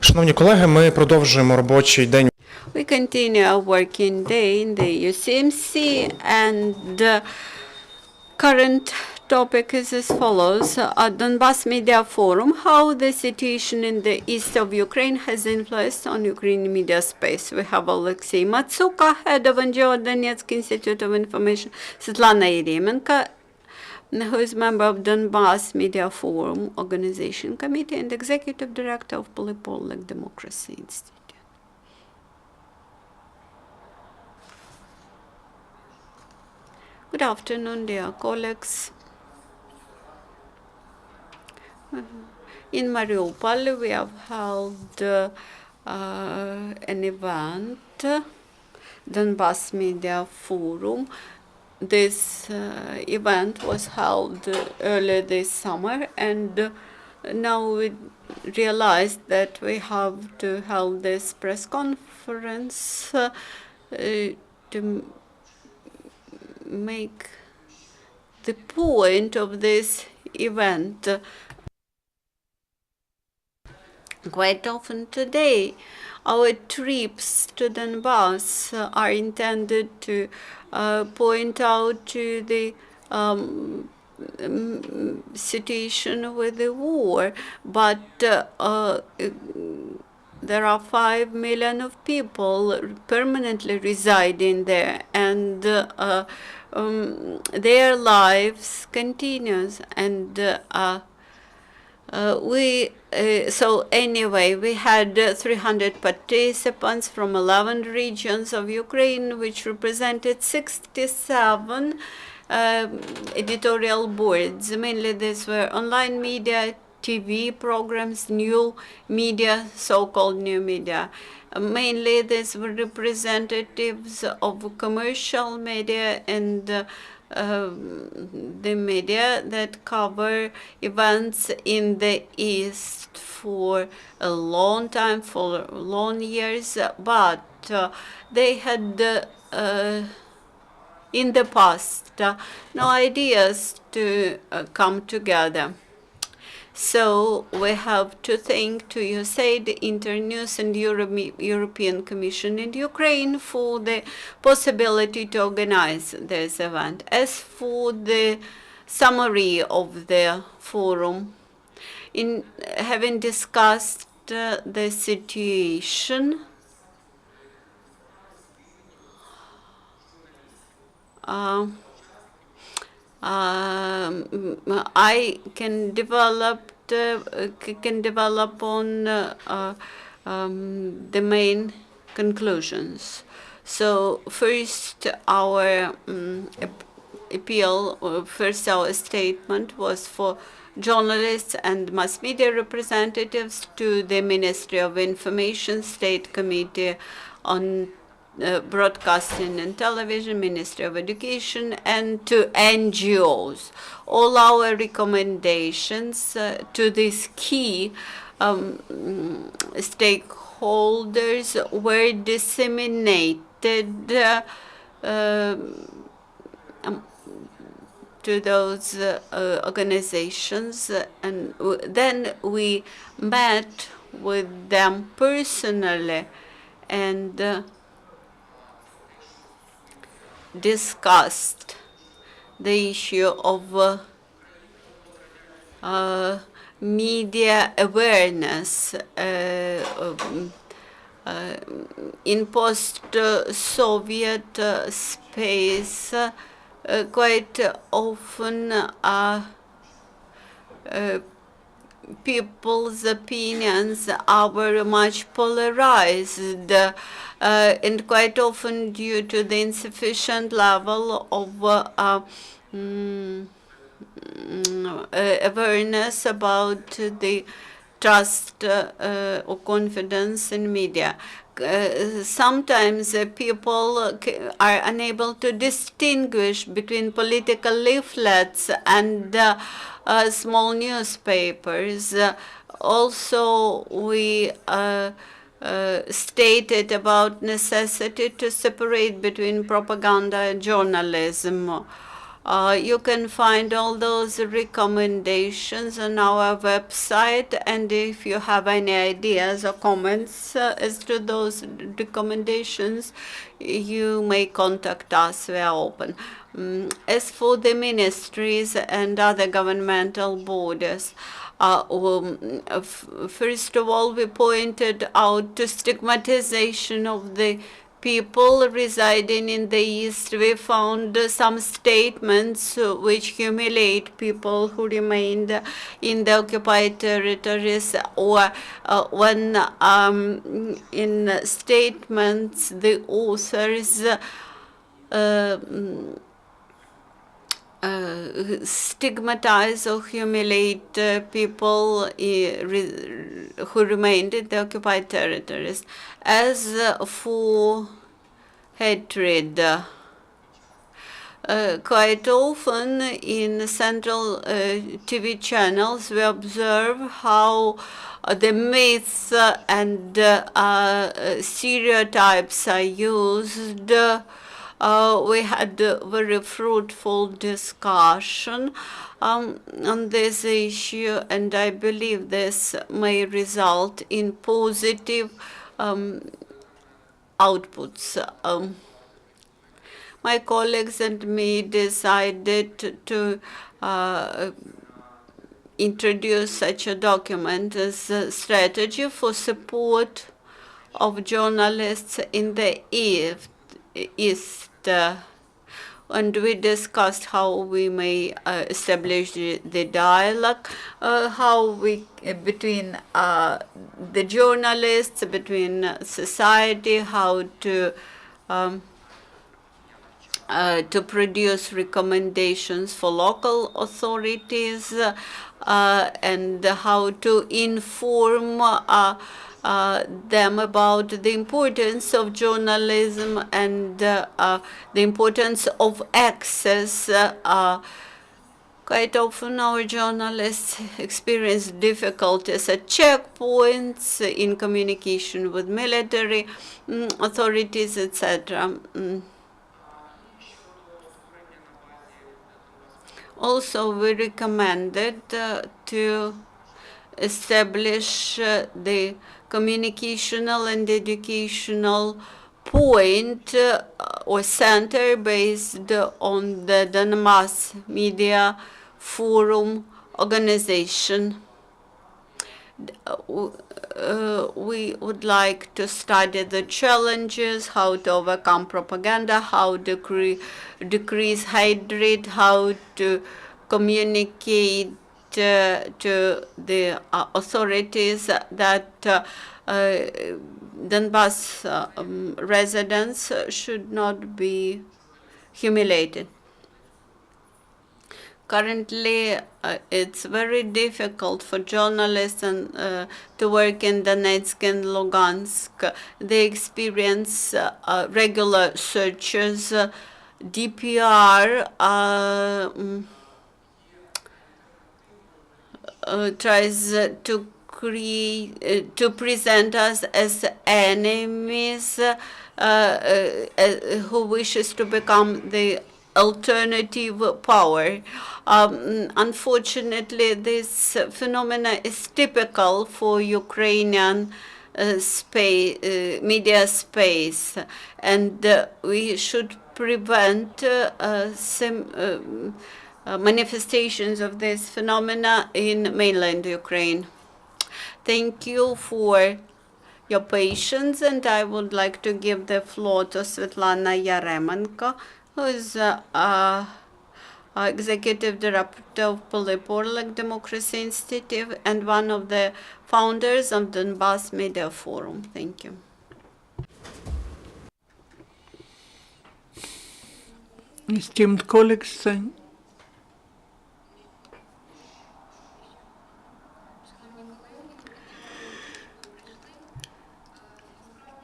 Шановні колеги, ми продовжуємо робочий день. We continue our working day in the UCMC, and the current topic is as follows. At Donbas Media Forum, how the situation in the east of Ukraine has influenced on Ukrainian media space. We have Oleksiy Matsuka, head of NGO Donetsk Institute of Information, Svitlana Yeremenko, who is member of Donbas Media Forum Organization Committee and Executive Director of Pylyp Orlyk Democracy Institute. Good afternoon, dear colleagues. In Mariupol, we have held an event, Donbas Media Forum. This event was held earlier this summer, and now we realized that we have to hold this press conference to make the point of this event. Quite often today, our trips to Donbas are intended to point out to the situation with the war, but there are 5 million of people permanently residing there, and their lives continues, and so anyway, we had 300 participants from 11 regions of Ukraine, which represented 67 editorial boards. Mainly these were online media, TV programs, new media, so-called new media. Mainly these were representatives of commercial media and the media that cover events in the East for a long time, for long years, but they had in the past no ideas to come together. So we have to thank to USAID, Internews, and European Commission in Ukraine for the possibility to organize this event. As for the summary of the forum, in having discussed the situation, I can develop on the main conclusions. So first, our our statement was for journalists and mass media representatives to the Ministry of Information, State Committee on Broadcasting and Television, Ministry of Education, and to NGOs. All our recommendations to these key stakeholders were disseminated to those organizations, and then we met with them personally and discussed the issue of media awareness in post-Soviet space. Quite often people's opinions are very much polarized, and quite often due to the insufficient level of awareness about the trust or confidence in media. Sometimes people are unable to distinguish between political leaflets and small newspapers. Also, we stated about necessity to separate between propaganda and journalism. You can find all those recommendations on our website, and if you have any ideas or comments as to those recommendations, you may contact us. We are open. As for the ministries and other governmental bodies, first of all, we pointed out to stigmatization of the people residing in the East. We found some statements which humiliate people who remained in the occupied territories, or when in statements the authors stigmatize or humiliate people who remained in the occupied territories. As for hatred, quite often in central TV channels we observe how the myths and stereotypes are used. We had a very fruitful discussion on this issue, and I believe this may result in positive outputs. My colleagues and me decided to introduce such a document as a strategy for support of journalists in the East. And we discussed how we may establish the dialogue, how we between the journalists, between society, how to produce recommendations for local authorities, and how to inform them about the importance of journalism and the importance of access. Quite often our journalists experience difficulties at checkpoints, in communication with military authorities, etc. Also, we recommended to establish the communicational and educational point or center based on the Donbas Media Forum organization. We would like to study the challenges, how to overcome propaganda, how to decrease hatred, how to communicate to the authorities that Donbas residents should not be humiliated. Currently, it's very difficult for journalists to work in Donetsk and Lugansk. They experience regular searches. DPR tries to present us as enemies who wishes to become the alternative power. Unfortunately, this phenomena is typical for Ukrainian media space, and we should prevent some manifestations of this phenomena in mainland Ukraine. Thank you for your patience, and I would like to give the floor to Svitlana Yeremenko, who is Executive Director of Pylyp Orlyk Democracy Institute and one of the founders of Donbas Media Forum. Thank you. Esteemed colleagues,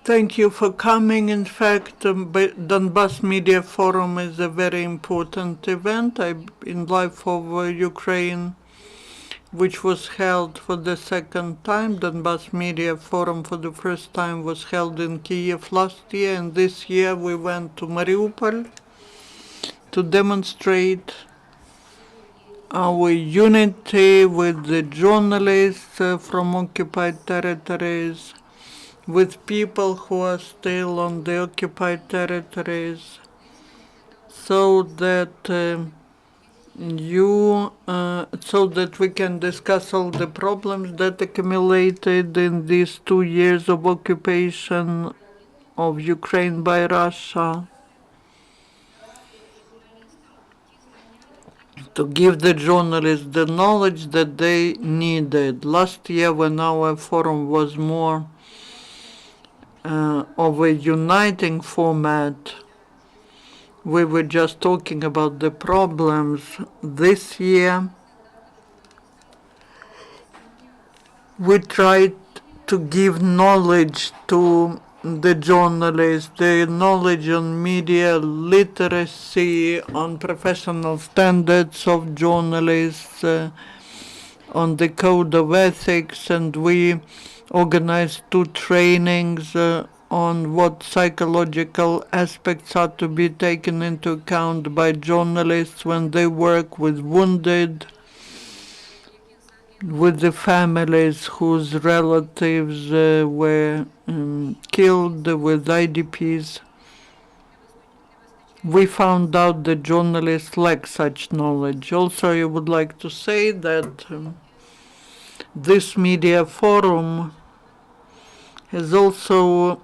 thank you for coming. In fact, Donbas Media Forum is a very important event in life of Ukraine, which was held for the second time. Donbas Media Forum for the first time was held in Kyiv last year, and this year we went to Mariupol. to demonstrate our unity with the journalists from occupied territories, with people who are still on the occupied territories, so that so that we can discuss all the problems that accumulated in these 2 years of occupation of Ukraine by Russia, to give the journalists the knowledge that they needed. Last year, when our forum was more of a uniting format, we were just talking about the problems. This year, we tried to give knowledge to the journalists, the knowledge on media literacy, on professional standards of journalists, on the code of ethics, and we organized 2 trainings on what psychological aspects are to be taken into account by journalists when they work with wounded, with the families whose relatives were killed, with IDPs. We found out that journalists lack such knowledge. Also, I would like to say that this media forum has also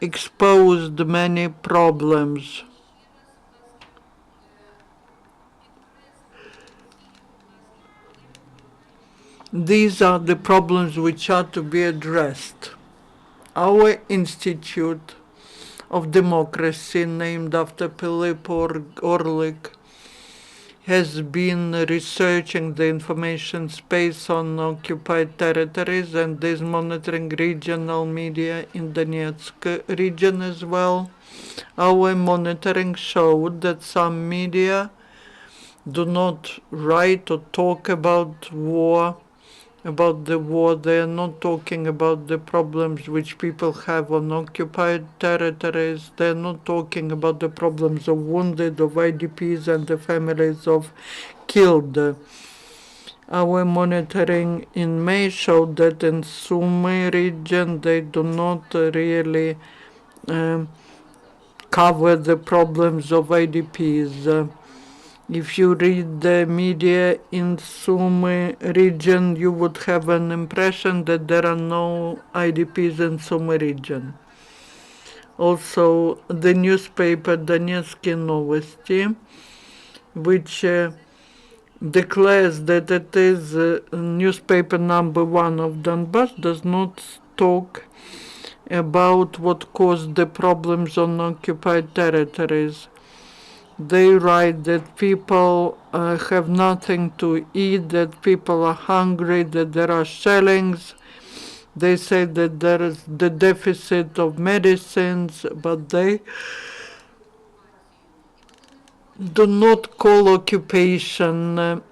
exposed many problems. These are the problems which are to be addressed. Our Institute of Democracy, named after Pylyp Orlyk, has been researching the information space on occupied territories and is monitoring regional media in Donetsk region as well. Our monitoring showed that some media do not write or talk about war, about the war. They are not talking about the problems which people have on occupied territories. They are not talking about the problems of wounded, of IDPs and the families of killed. Our monitoring in May showed that in Sumy region they do not really cover the problems of IDPs. If you read the media in Sumy region, you would have an impression that there are no IDPs in Sumy region. Also, the newspaper Donetsk Novosti, which declares that it is newspaper number 1 of Donbas, does not talk about what caused the problems on occupied territories. They write that people have nothing to eat, that people are hungry, that there are shellings. They say that there is the deficit of medicines, but they do not call occupation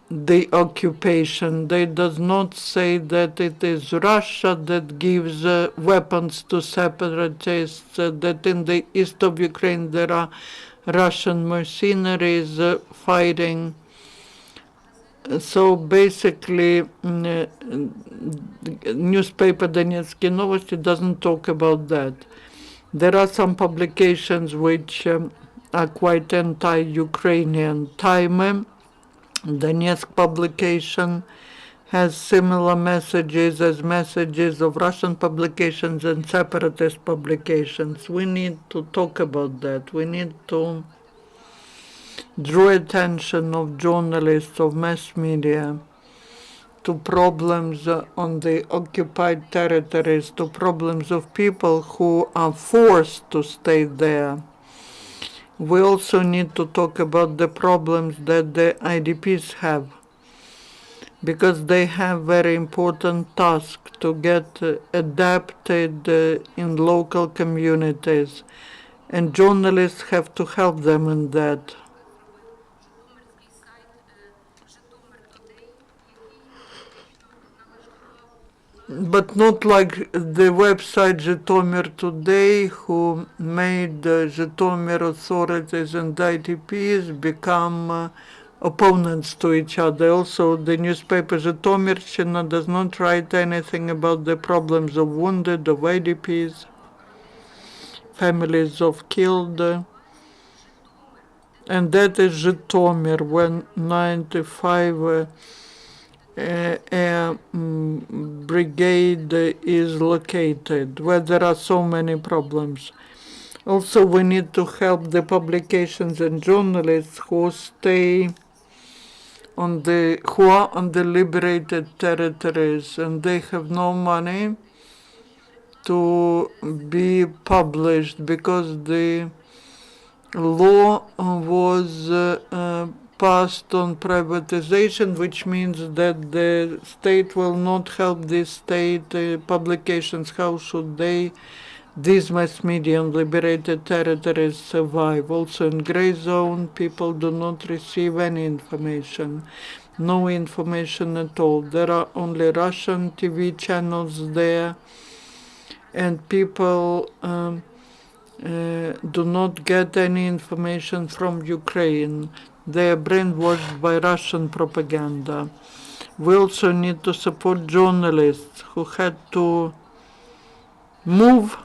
the occupation. They does not say that it is Russia that gives weapons to separatists, that in the east of Ukraine there are Russian mercenaries fighting. So basically, newspaper Donetsk Novosti doesn't talk about that. There are some publications which are quite anti-Ukrainian. Time, Donetsk publication, has similar messages as messages of Russian publications and separatist publications. We need to talk about that. We need to draw attention of journalists, of mass media, to problems on the occupied territories, to problems of people who are forced to stay there. We also need to talk about the problems that the IDPs have, because they have very important task to get adapted in local communities, and journalists have to help them in that. but not like the website Zhytomyr Today, who made Zhytomyr authorities and ITPs become opponents to each other. Also, the newspaper Zhytomyrshchina does not write anything about the problems of wounded, of IDPs, families of killed. And that is Zhytomyr, when 95 brigade is located, where there are so many problems. Also, we need to help the publications and journalists who are on the liberated territories and they have no money to be published because the law was passed on privatization, which means that the state will not help these state publications. How should these mass media on liberated territories survive? Also in gray zone, people do not receive any information, no information at all. There are only Russian TV channels there, and people do not get any information from Ukraine. They are brainwashed by Russian propaganda. We also need to support journalists who had to move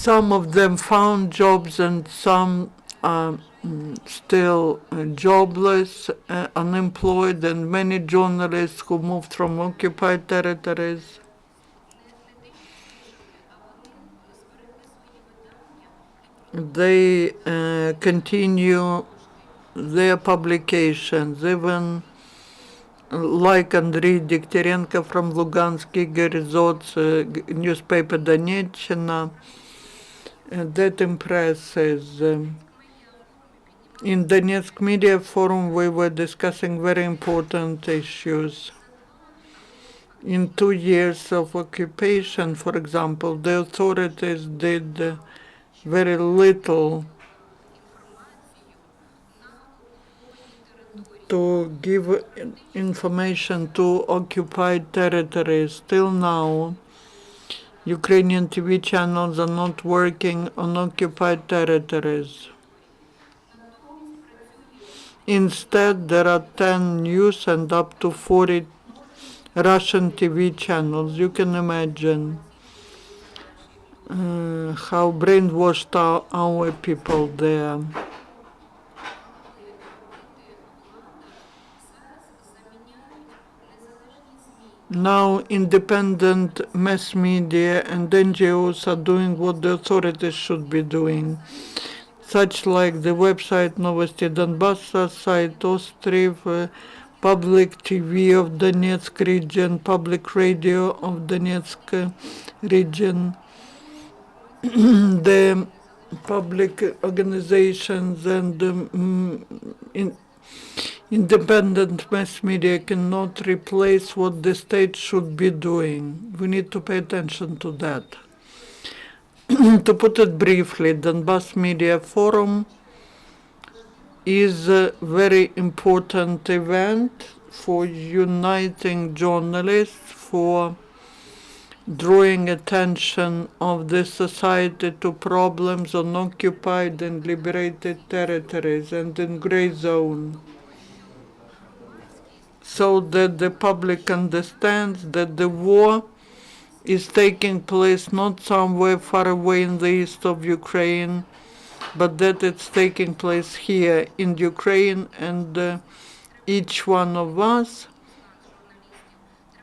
Some of them found jobs and some are still jobless, unemployed, and many journalists who moved from occupied territories. They continue their publications, even like Andriy Degtyarenko from Lugansk, Igor Zot's newspaper Donetsk, that impresses. In Donetsk Media Forum, we were discussing very important issues. In 2 years of occupation, for example, the authorities did very little to give information to occupied territories. Till now, Ukrainian TV channels are not working on occupied territories. Instead, there are 10 news and up to 40 Russian TV channels. You can imagine how brainwashed are our people there. Now, independent mass media and NGOs are doing what the authorities should be doing, such like the website Novosti Donbassa, site Ostriv, public TV of Donetsk region, public radio of Donetsk region, the public organizations and independent mass media cannot replace what the state should be doing. We need to pay attention to that. To put it briefly, Donbas Media Forum is a very important event for uniting journalists, for drawing attention of the society to problems on occupied and liberated territories and in gray zone, so that the public understands that the war is taking place not somewhere far away in the east of Ukraine, but that it's taking place here in Ukraine, and each one of us,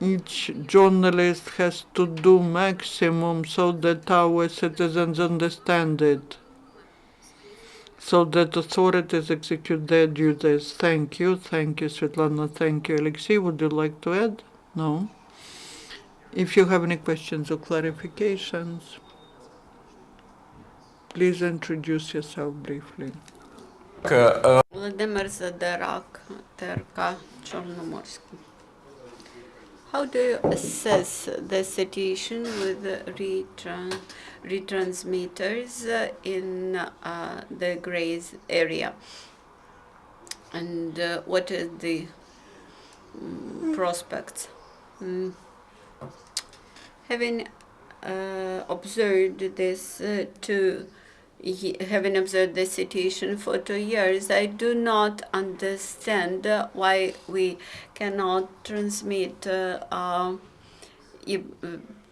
each journalist has to do maximum so that our citizens understand it, so that authorities execute their duties. Thank you, Svitlana, thank you, Oleksiy. Would you like to add? No? If you have any questions or clarifications, please introduce yourself briefly. Володимир Задирак, ТРК Чорноморський. How do you assess the situation with the retransmitters in the Grays area? and what is the prospects. Having observed this having observed the situation for 2 years, I do not understand why we cannot transmit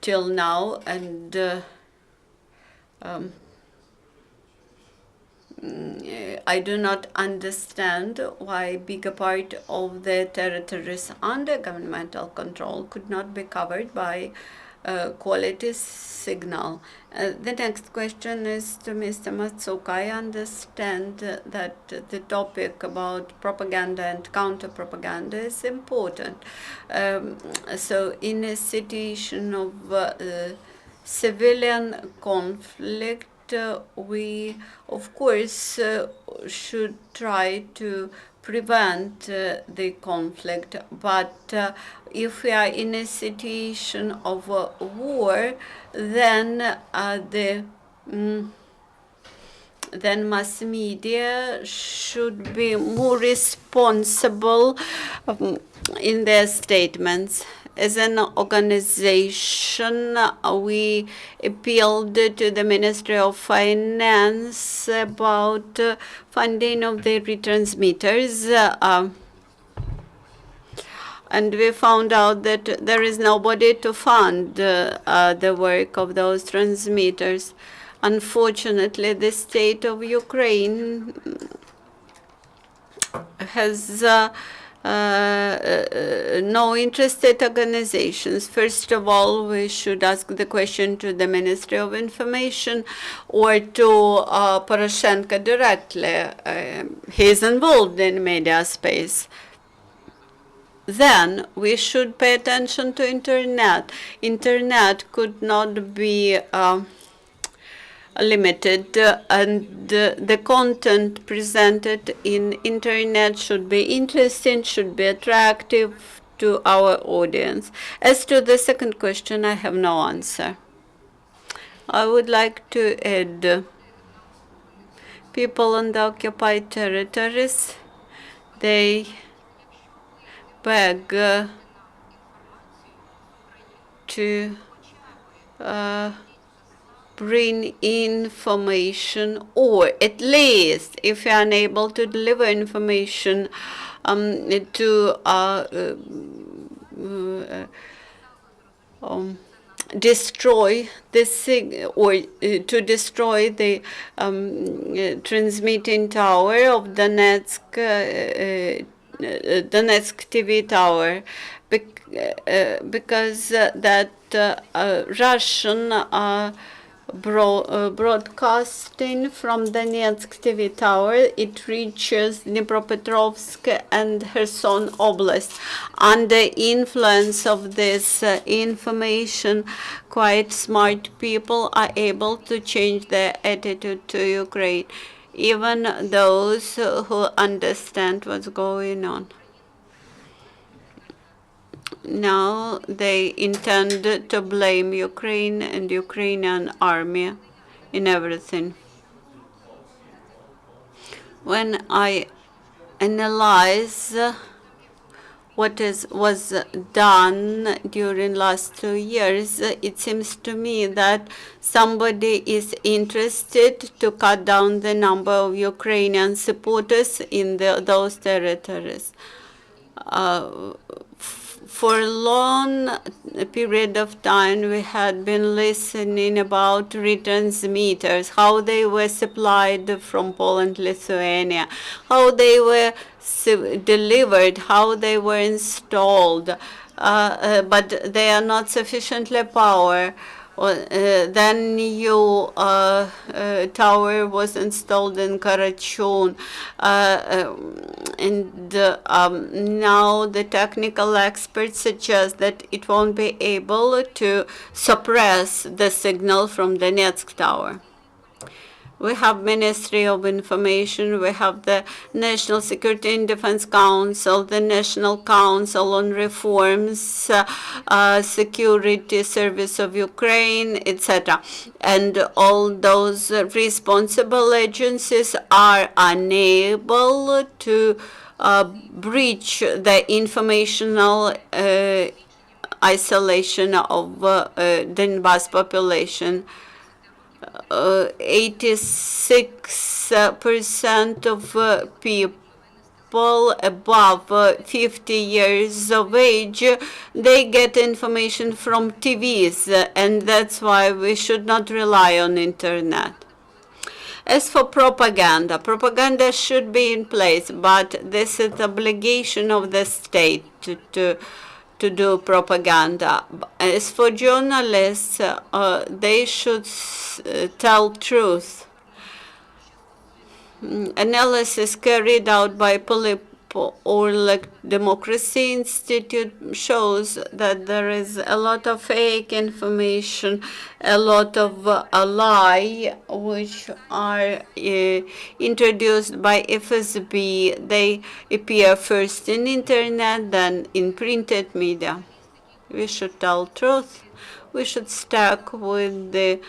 till now, and I do not understand why bigger part of the territories under governmental control could not be covered by quality signal. The next question is to Mr. Matsuka. I understand that the topic about propaganda and counter-propaganda is important. So in a situation of civilian conflict, we, of course, should try to prevent the conflict, but if we are in a situation of war, then then mass media should be more responsible in their statements. As an organization, we appealed to the Ministry of Finance about funding of the retransmitters, and we found out that there is nobody to fund the work of those transmitters. Unfortunately, the state of Ukraine has no interested organizations. First of all, we should ask the question to the Ministry of Information or to Poroshenko directly. He is involved in media space. Then we should pay attention to internet. Internet could not be limited, and the content presented in internet should be interesting, should be attractive to our audience. As to the second question, I have no answer. I would like to add, people on the occupied territories, they beg to bring information, or at least, if you're unable to deliver information, to destroy the to destroy the transmitting tower of Donetsk TV tower, because that Russian broadcasting from Donetsk TV tower, it reaches Dnipropetrovsk and Kherson Oblast. Under influence of this information, quite smart people are able to change their attitude to Ukraine, even those who understand what's going on. Now they intend to blame Ukraine and Ukrainian army in everything. When I analyze what was done during last 2 years, it seems to me that somebody is interested to cut down the number of Ukrainian supporters in those territories. For a long period of time, we had been listening about retransmitters, how they were supplied from Poland, Lithuania, how they were delivered, how they were installed, but they are not sufficiently powerful. Then new tower was installed in Karachun, and now the technical experts suggest that it won't be able to suppress the signal from the Donetsk tower. We have Ministry of Information, we have the National Security and Defense Council, the National Council on Reforms, Security Service of Ukraine, etc. And all those responsible agencies are unable to breach the informational isolation of Donbas population. 86% of people above 50 years of age, they get information from TVs, and that's why we should not rely on internet. As for propaganda, propaganda should be in place, but this is the obligation of the state to do propaganda. As for journalists, they should tell truth. Analysis carried out by Pylyp Orlyk Democracy Institute shows that there is a lot of fake information, a lot of a lie, which are introduced by FSB. They appear first in internet, then in printed media. We should tell truth. We should stick with the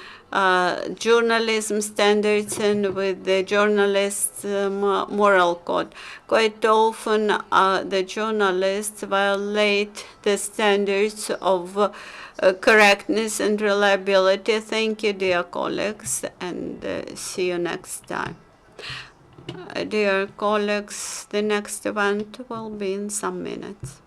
journalism standards and with the journalist's moral code. Quite often, the journalists violate the standards of correctness and reliability. Thank you, dear colleagues, and see you next time. Dear colleagues, the next event will be in some minutes.